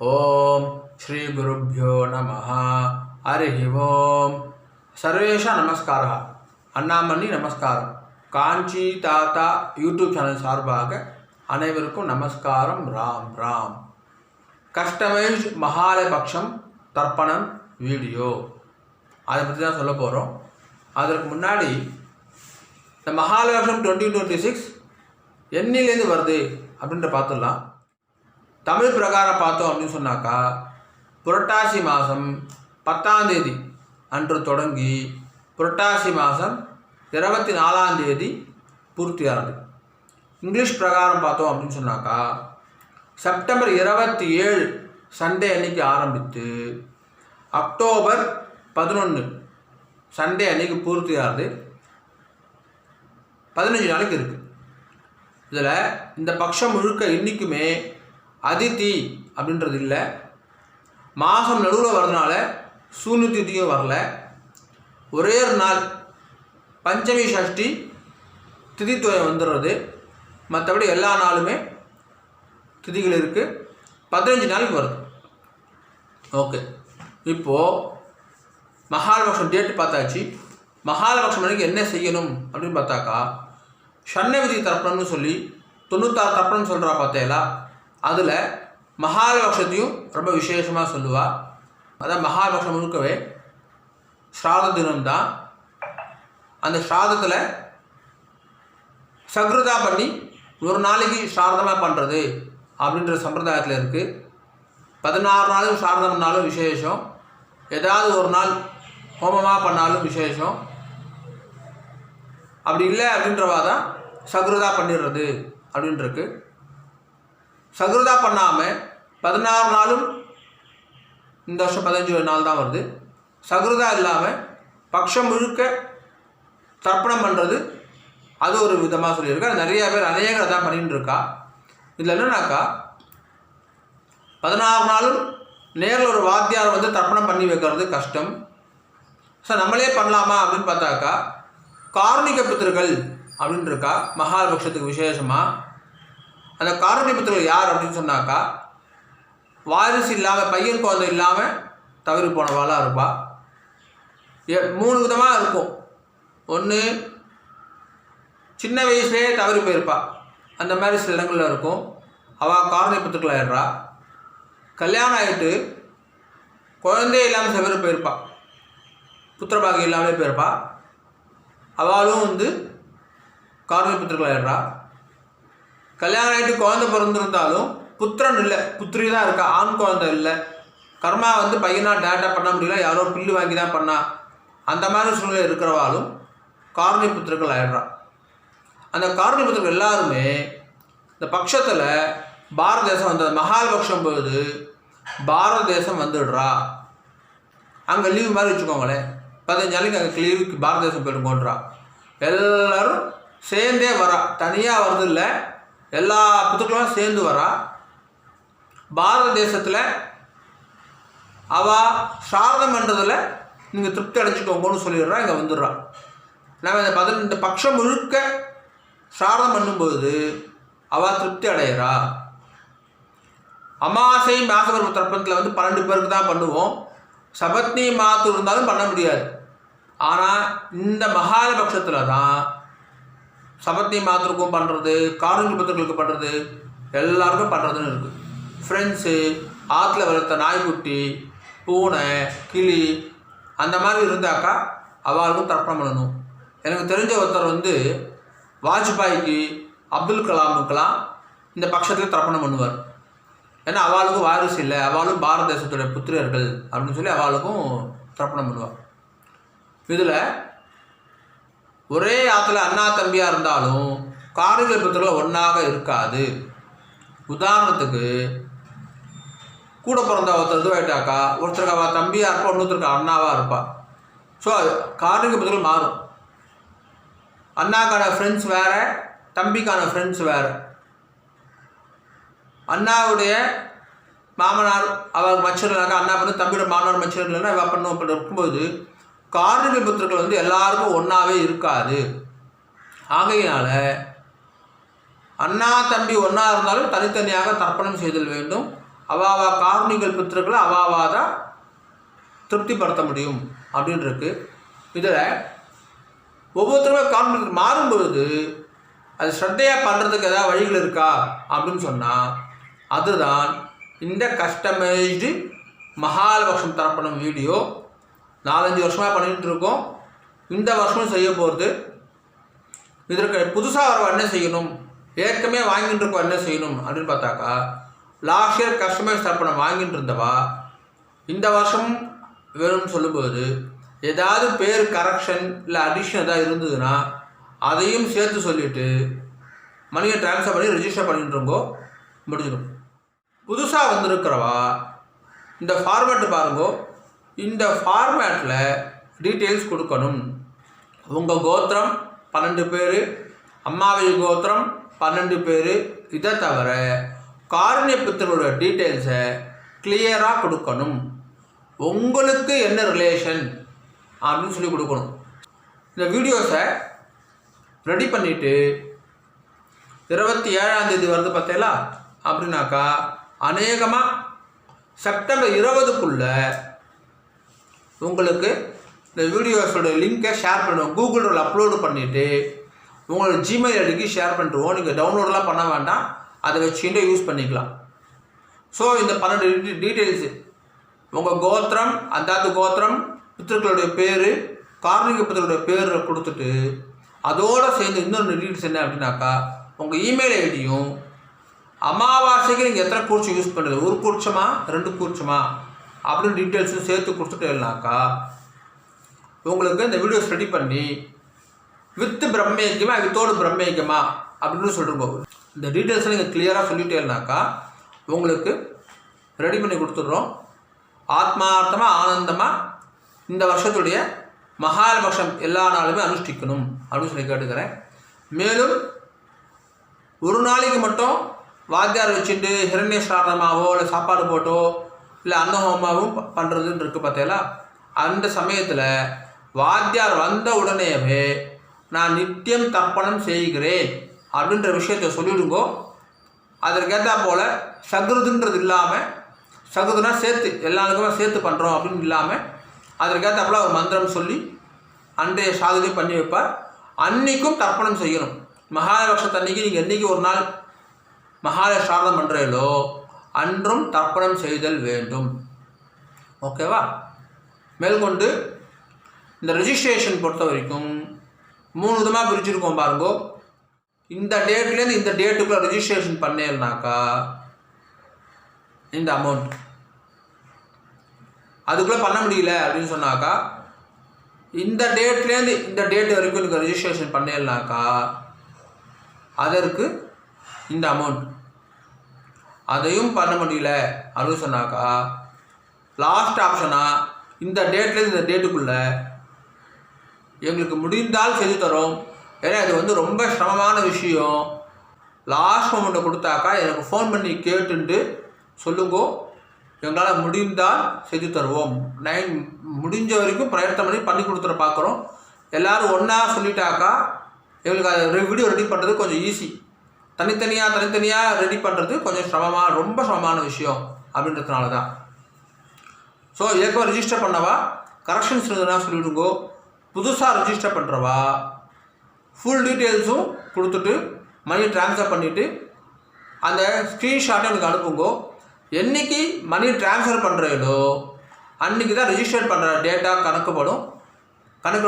ओम श्री गुरुभ्यो नमः हरि ओम सर्वेशा नमस्कारः अन्नामणि नमस्कार कांची ताता यूट्यूब चैनल सार्बाग अनेवरुक्कुम नमस्कारम राम राम कस्टमाइज्ड महालयपक्षम तर्पणम वीडियो அதை பற்றி தான் சொல்ல போகிறோம். அதற்கு முன்னாடி இந்த மகாலயபக்ஷம் 2026 என்னிலேருந்து வருது அப்படின்ற பார்த்துடலாம். தமிழ் பிரகாரம் பார்த்தோம் அப்படின்னு சொன்னாக்கா புரட்டாசி மாதம் 10ஆம் தேதி அன்று தொடங்கி புரட்டாசி மாதம் 24ஆம் தேதி பூர்த்தியானது. இங்கிலீஷ் பிரகாரம் பார்த்தோம் அப்படின்னு சொன்னாக்கா செப்டம்பர் 27 சண்டே அன்னைக்கு ஆரம்பித்து அக்டோபர் 11 சண்டே அன்னைக்கு பூர்த்தியானது. 15 நாளைக்கு இருக்குது. இதில் இந்த பட்சம் முழுக்க இன்றைக்குமே அதித்தி அப்படின்றது இல்லை. மாதம் நடுவில் வரதுனால சூன்ய திதியும் வரல. ஒரே ஒரு நாள் பஞ்சமி சஷ்டி திதித்துவம் வந்துடுறது. மற்றபடி எல்லா நாளுமே திதிகள் இருக்குது. 15 நாளைக்கு வருது. ஓகே, இப்போது மகாலபக்ஷம் டேட்டு பார்த்தாச்சு. மகாலபக்ஷம் அன்றைக்கி என்ன செய்யணும் அப்படின்னு பார்த்தாக்கா ஷண்ண விதி தர்ப்பணம்னு சொல்லி 96 தர்ப்பணம் சொல்கிறா பார்த்தேலா. அதில் மகாலபக்ஷத்தையும் ரொம்ப விசேஷமாக சொல்லுவாள். அதான் மகாலபக்ஷம் முழுக்கவே ஸ்ராத தினம்தான். அந்த ஸ்ராதத்தில் சக்ருதா பண்ணி ஒரு நாளைக்கு ஸ்ராதமாக பண்ணுறது அப்படின்ற சம்பிரதாயத்தில் இருக்குது. 16 நாளும் ஸ்ராதம்னாலும் விசேஷம், ஏதாவது ஒரு நாள் ஹோமமாக பண்ணாலும் விசேஷம். அப்படி இல்லை அப்படின்றவா தான் சக்ருதா பண்ணிடுறது அப்படின்ட்டுருக்கு. சக்ருதா பண்ணாமல் 16 நாளும் இந்த வருஷம் 15 நாள் தான் வருது. சக்ருதா இல்லாமல் பட்சம் முழுக்க தர்ப்பணம் பண்ணுறது அது ஒரு விதமாக சொல்லியிருக்கா. நிறைய பேர் அநேகரை தான் பண்ணிட்டு இருக்கா. இதில் என்னன்னாக்கா 16 நாளும் நேரில் ஒரு வாத்தியார் வந்து தர்ப்பணம் பண்ணி வைக்கிறது கஷ்டம். ஸோ நம்மளே பண்ணலாமா அப்படின்னு பார்த்தாக்கா காரணிக பித்திருக்கள் அப்படின்னு இருக்கா மகாலபக்ஷத்துக்கு விசேஷமாக. அந்த காரணிக பித்திருக்கள் யார் அப்படின்னு சொன்னாக்கா வாரிசு இல்லாமல் பையன் குழந்தை இல்லாமல் தவறி போனவாளாக இருப்பாள். 3 விதமாக இருக்கும். ஒன்று சின்ன வயசுலேயே தவறி போயிருப்பாள். அந்த மாதிரி சில இடங்களில் இருக்கும். அவள் காரணிக பித்திருக்கள் ஆயிடுறா. கல்யாணம் ஆகிட்டு குழந்தையே இல்லாமல் தவறி போயிருப்பாள். புத்திரபாகியம் இல்லாமலே போயிருப்பா. அவளும் வந்து காரணிக பித்திருக்கள் ஆயிடுறா. கல்யாணம் ஆகிட்டு குழந்தை பிறந்திருந்தாலும் புத்திரன் இல்லை, புத்திரி தான் இருக்கா, ஆண் குழந்தை இல்லை. கர்மா வந்து பையனாக டேட்டா பண்ண முடியல, யாரோ பில்லு வாங்கி தான் பண்ணா. அந்த மாதிரி சூழ்நிலை இருக்கிறவாலும் காரணிக பித்திருக்கள் ஆயிடுறா. அந்த காரணிக பித்திருக்கள் எல்லாருமே இந்த பட்சத்தில் பாரத தேசம் வந்தது. மகாலபக்ஷம் போது பாரத தேசம் வந்துடுறா. அங்கே லீவு மாதிரி வச்சுக்கோங்களேன். 15 நாளைக்கு அங்கே லீவுக்கு பாரத தேசம் போயிடுங்கன்றா. எல்லோரும் சேர்ந்தே வரா, தனியாக வருது இல்லை, எல்லா பித்திருக்களும் சேர்ந்து வரா. பாரத தேசத்தில் அவள் சாரதம் பண்ணுறதில் நீங்கள் திருப்தி அடைச்சிக்கோங்கன்னு சொல்லிடுறா. இங்கே வந்துடுறா. நம்ம இந்த பட்சம் முழுக்க சாரதம் பண்ணும்போது அவள் திருப்தி அடையிறா. அமாவாசை மாசபர்ம தர்ப்பணத்தில் வந்து 12 பேருக்கு தான் பண்ணுவோம். சபத்னி மாத்து இருந்தாலும் பண்ண முடியாது. ஆனால் இந்த மகாலபக்ஷத்தில் தான் சபத்னி மாத்திருக்கும் பண்ணுறது, காரணிக பித்திருக்களுக்கு பண்ணுறது, எல்லாருக்கும் பண்ணுறதுன்னு இருக்குது. ஃப்ரெண்ட்ஸு, ஆற்றுல வளர்த்த நாய்க்குட்டி, பூனை, கிளி அந்த மாதிரி இருந்தாக்கா அவளுக்கும் தர்ப்பணம் பண்ணணும். எனக்கு தெரிஞ்ச ஒருத்தர் வந்து வாஜ்பாய்க்கு, அப்துல் கலாமுக்கெல்லாம் இந்த பட்சத்தில் தர்ப்பணம் பண்ணுவார். ஏன்னா அவளுக்கும் வாரிசு இல்லை, அவளும் பாரத தேசத்துடைய புத்திரர்கள் அப்படின்னு சொல்லி அவளுக்கும் தர்ப்பணம் பண்ணுவாள். இதில் ஒரே ஆற்றுல அண்ணா தம்பியாக இருந்தாலும் காரணிக பித்திருக்கள் ஒன்றாக இருக்காது. உதாரணத்துக்கு கூட பிறந்த ஒருத்தர் இதுவாயிட்டாக்கா ஒருத்தருக்கு அவள் தம்பியாக இருப்பா, இன்னொருத்தருக்கு அண்ணாவாக இருப்பாள். ஸோ காரணிக பித்திருக்கள் மாறும். அண்ணாக்கான ஃப்ரெண்ட்ஸ் வேறு, தம்பிக்கான ஃப்ரெண்ட்ஸ் வேறு. அண்ணாவுடைய மாமனார் அவள் மச்சர்களாக அண்ணா பண்ணு, தம்பியோட மாமனார் மச்சர்கள்னா இவள் பண்ணும். அப்படி இருக்கும்போது காரணிக பித்திருக்கள் வந்து எல்லாருக்கும் ஒன்றாவே இருக்காது. ஆகையினால அண்ணா தம்பி ஒன்றா இருந்தாலும் தனித்தனியாக தர்ப்பணம் செய்தல் வேண்டும். அவாவா காரணிகள் பித்திருக்களை அவாவா தான் திருப்திப்படுத்த முடியும் அப்படின்னு இருக்கு. இதில் ஒவ்வொருத்தருமே காரணிகள் மாறும்பொழுது அது ஸ்ரத்தையாக பண்ணுறதுக்கு ஏதாவது வழிகள் இருக்கா அப்படின்னு சொன்னால் அதுதான் இந்த கஸ்டமைஸ்டு மகாலட்சுமி தரப்படும் வீடியோ 4-5 வருஷமாக பண்ணிகிட்டு இருக்கோம். இந்த வருஷமும் செய்ய போகிறது. இதற்கு புதுசாக வரவா என்ன செய்யணும், ஏற்கனவே வாங்கிட்டு இருக்கோம் என்ன செய்யணும் அப்படின்னு பார்த்தாக்கா, லாஸ்ட் இயர் கஸ்டமைஸ் தரப்படம் வாங்கிட்டு இருந்தவா இந்த வருஷம் வேணும்னு சொல்லும்போது ஏதாவது பேர் கரெக்ஷன் இல்லை அடிஷன் ஏதாவது இருந்ததுன்னா அதையும் சேர்த்து சொல்லிவிட்டு மணியை ட்ரான்ஸ்ஃபர் பண்ணி ரெஜிஸ்டர் பண்ணிட்டுருங்கோ, முடிஞ்சிடும். புதுசாக வந்திருக்கிறவா இந்த ஃபார்மேட்டு பாருங்கோ. இந்த ஃபார்மேட்டில் டீட்டெயில்ஸ் கொடுக்கணும். உங்கள் கோத்திரம் 12 பேர், அம்மாவை கோத்திரம் 12 பேர். இதை தவிர காரணிய பித்தரோட டீட்டெயில்ஸை கிளியராக கொடுக்கணும். உங்களுக்கு என்ன ரிலேஷன் அப்படின்னு சொல்லி கொடுக்கணும். இந்த வீடியோஸை ரெடி பண்ணிவிட்டு 27ஆம் தேதி வருது பார்த்தீங்களா, அப்படின்னாக்கா அநேகமாக செப்டம்பர் 20க்குள்ளே உங்களுக்கு இந்த வீடியோஸோட லிங்கை ஷேர் பண்ணுவோம். கூகுளில் அப்லோடு பண்ணிவிட்டு உங்களோட ஜிமெயில் ஐடிக்கு ஷேர் பண்ணிடுவோம். நீங்கள் டவுன்லோடெலாம் பண்ண வேண்டாம், அதை வச்சுட்டு யூஸ் பண்ணிக்கலாம். ஸோ இந்த 12 டீட்டெயில்ஸு உங்கள் கோத்திரம், அந்தாத்து கோத்திரம், பித்திருக்களுடைய பேர், காரணிக பித்திருக்களுடைய பேர் கொடுத்துட்டு அதோடு சேர்ந்து இன்னொரு டீட்டெயில்ஸ் என்ன அப்படின்னாக்கா உங்கள் இமெயில் ஐடியும் அமாவாசைக்கு நீங்கள் எத்தனை கூர்ச்சம் யூஸ் பண்ணுறது, 1 கூர்ச்சமா 2 கூர்ச்சமா அப்படின்னு டீட்டெயில்ஸும் சேர்த்து கொடுத்துட்டேன்னாக்கா உங்களுக்கு இந்த வீடியோஸ் ரெடி பண்ணி வித்து பிரம்மேக்கியமா வித்தோடு பிரம்மேக்கியமா அப்படின்னு சொல்லிருக்கோம். இந்த டீட்டெயில்ஸை நீங்கள் கிளியராக சொல்லிட்டேன்னாக்கா உங்களுக்கு ரெடி பண்ணி கொடுத்துட்றோம். ஆத்மார்த்தமாக ஆனந்தமாக இந்த வருஷத்துடைய மகாலட்சுமி எல்லா நாளுமே அனுஷ்டிக்கணும் அப்படின்னு சொல்லி கேட்டுக்கிறேன். மேலும் ஒரு நாளைக்கு மட்டும் வாத்தியார் வச்சுட்டு ஹிரண்ய சாரணமாவோ இல்லை சாப்பாடு போட்டோ இல்லை அன்னஹோமாவும் பண்ணுறதுன்னு இருக்குது பார்த்தீங்களா, அந்த சமயத்தில் வாத்தியார் வந்த உடனேவே நான் நித்தியம் தர்ப்பணம் செய்கிறேன் அப்படின்ற விஷயத்தை சொல்லிவிடுங்கோ. அதற்கேற்றா போல் சகுருதுன்றது இல்லாமல், சகுதுனா சேர்த்து எல்லாருக்குமே சேர்த்து பண்ணுறோம் அப்படின்னு இல்லாமல் அதற்கேற்றாப்புல ஒரு மந்திரம் சொல்லி அன்றைய சாதனை பண்ணி வைப்பார். அன்றைக்கும் தர்ப்பணம் செய்யணும். மகாலட்சத்தன்னைக்கு நீங்கள் என்றைக்கு ஒரு நாள் மகாலய சாதனம் பண்ணுறீங்களோ அன்றும் தர்ப்பணம் செய்தல் வேண்டும். ஓகேவா? மேற்கொண்டு இந்த ரெஜிஸ்ட்ரேஷன் பொறுத்த வரைக்கும் 3 விதமாக பிரிச்சுருக்கோம் பாருங்கோ. இந்த டேட்லேருந்து இந்த டேட்டுக்குள்ளே ரெஜிஸ்ட்ரேஷன் பண்ணேன்னாக்கா இந்த அமௌண்ட், அதுக்குள்ளே பண்ண முடியல அப்படின்னு சொன்னாக்கா இந்த டேட்லேருந்து இந்த டேட் வரைக்கும் நீங்கள் ரெஜிஸ்ட்ரேஷன் பண்ணேன்னாக்கா அதற்கு இந்த அமௌண்ட், அதையும் பண்ண முடியல அப்படின்னு சொன்னாக்கா லாஸ்ட் ஆப்ஷனாக இந்த டேட்லேருந்து இந்த டேட்டுக்குள்ளே எங்களுக்கு முடிந்தால் செய்து தரோம். ஏன்னா இது வந்து ரொம்ப சிரமமான விஷயம். லாஸ்ட் மொமெண்ட்டை கொடுத்தாக்கா எனக்கு ஃபோன் பண்ணி கேட்டுட்டு சொல்லுங்கோ, எங்களால் முடிந்தால் செய்து தருவோம். முடிஞ்ச வரைக்கும் பிரயத்தனம் பண்ணி கொடுத்துட பார்க்குறோம். எல்லோரும் ஒன்றா சொல்லிட்டாக்கா எங்களுக்கு அது வீடியோ ரெடி பண்ணுறது கொஞ்சம் ஈஸி. தனித்தனியாக ரெடி பண்ணுறது கொஞ்சம் ரொம்ப சிரமமான விஷயம் அப்படின்றதுனால தான். ஸோ ஏற்கனவே ரெஜிஸ்டர் பண்ணவா கரெக்ஷன்ஸ் இருந்ததுன்னா சொல்லிவிடுங்கோ. புதுசாக ரெஜிஸ்டர் பண்ணுறவா ஃபுல் டீட்டெயில்ஸும் கொடுத்துட்டு மணி ட்ரான்ஸ்ஃபர் பண்ணிவிட்டு அந்த ஸ்க்ரீன்ஷாட்டை எனக்கு அனுப்புங்கோ. என்றைக்கு மணி ட்ரான்ஸ்ஃபர் பண்ணுறீங்களோ அன்றைக்கி தான் ரெஜிஸ்டர் பண்ணுற டேட்டா கணக்கு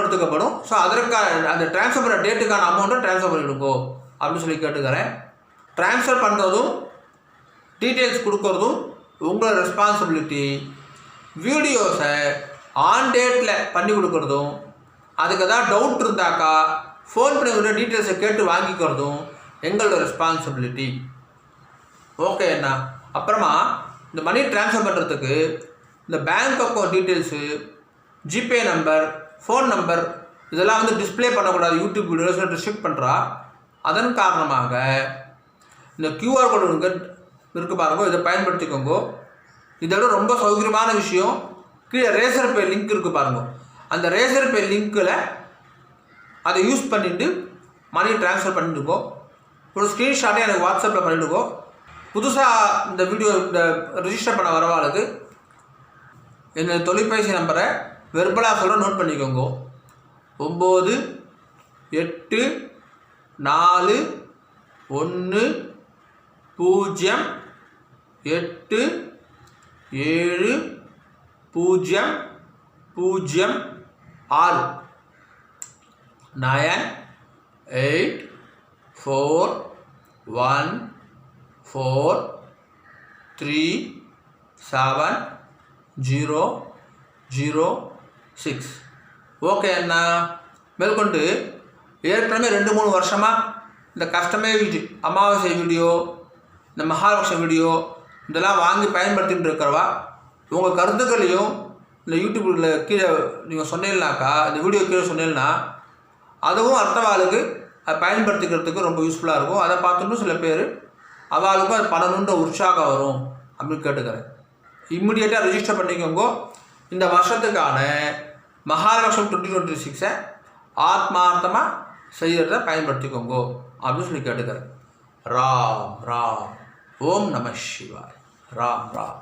எடுத்துக்கப்படும். ஸோ அதற்கான அந்த ட்ரான்ஸ்ஃபர் பண்ணுற டேட்டுக்கான அமௌண்ட்டை ட்ரான்ஸ்ஃபர் பண்ணிவிடுங்கோ அப்படின்னு சொல்லி கேட்டுக்கிறேன். ட்ரான்ஸ்ஃபர் பண்ணுறதும் டீட்டெயில்ஸ் கொடுக்குறதும் உங்களோட ரெஸ்பான்சிபிலிட்டி. வீடியோஸை ஆன் டேட்டில் பண்ணி கொடுக்குறதும், அதுக்கு ஏதாவது டவுட் இருந்தாக்கா ஃபோன் பண்ணி விட டீட்டெயில்ஸை கேட்டு வாங்கிக்கிறதும் எங்களோட ரெஸ்பான்சிபிலிட்டி. ஓகே அண்ணா. அப்புறமா இந்த மணி ட்ரான்ஸ்ஃபர் பண்ணுறதுக்கு இந்த bank account details, GPay number, phone number இதெல்லாம் வந்து டிஸ்பிளே பண்ணக்கூடாது. யூடியூப் வீடியோஸில் ரெஸ்ட்ரிக்ட் பண்ணுறா. அதன் காரணமாக இந்த QR கோடு இருக்குது பாருங்க, இதை பயன்படுத்திக்கோங்க. இதோட ரொம்ப சௌகரியமான விஷயம், கீழே ரேசர் பே லிங்க் இருக்குது பாருங்க, அந்த ரேசர் பே லிங்க்கில் அதை யூஸ் பண்ணிவிட்டு மணி ட்ரான்ஸ்ஃபர் பண்ணிட்டுக்கோ. ஒரு ஸ்க்ரீன்ஷாட்டை எனக்கு வாட்ஸ்அப்பில் பண்ணிவிடுக்கோ. புதுசாக இந்த வீடியோ இந்த ரிஜிஸ்டர் பண்ண வரவாளுக்கு என்னோட தொலைபேசி நம்பரை வெர்பலாக சொல்கிற நோட் பண்ணிக்கோங்க. 9 8 4 1 0 8 7 0 0 6 9 8 4 1 4 3 7 0 0 6. ஓகே அண்ணா. மேற்கொண்டு ஏற்கனவே 2-3 வருஷமாக இந்த கஷ்டமே அமாவாசை வீடியோ, இந்த மகாலட்சுமி வீடியோ இதெல்லாம் வாங்கி பயன்படுத்திகிட்டு இருக்கிறவா உங்கள் கருத்துக்களையும் இந்த யூடியூப்பில் கீழே நீங்கள் சொன்னீங்கன்னாக்கா, இந்த வீடியோ கீழே சொன்னீங்கன்னா அதுவும் அடுத்தவாளுக்கு அதை பயன்படுத்திக்கிறதுக்கு ரொம்ப யூஸ்ஃபுல்லாக இருக்கும். அதை பார்த்துட்டு சில பேர் அவளுக்கும் அது பண்ணணுன்ற உற்சாகம் வரும் அப்படின்னு கேட்டுக்கிறேன். இம்மிடியேட்டாக ரிஜிஸ்டர் பண்ணிக்கோங்க. இந்த வருஷத்துக்கான மகாலட்சுமி 2026 ஆத்மார்த்தமாக செய்கிறத பயன்படுத்திக்கோங்க அப்படின்னு சொல்லி கேட்டுக்கிறேன். ராம் ராம். ஓம் நம சிவாய். ராம் ராம்.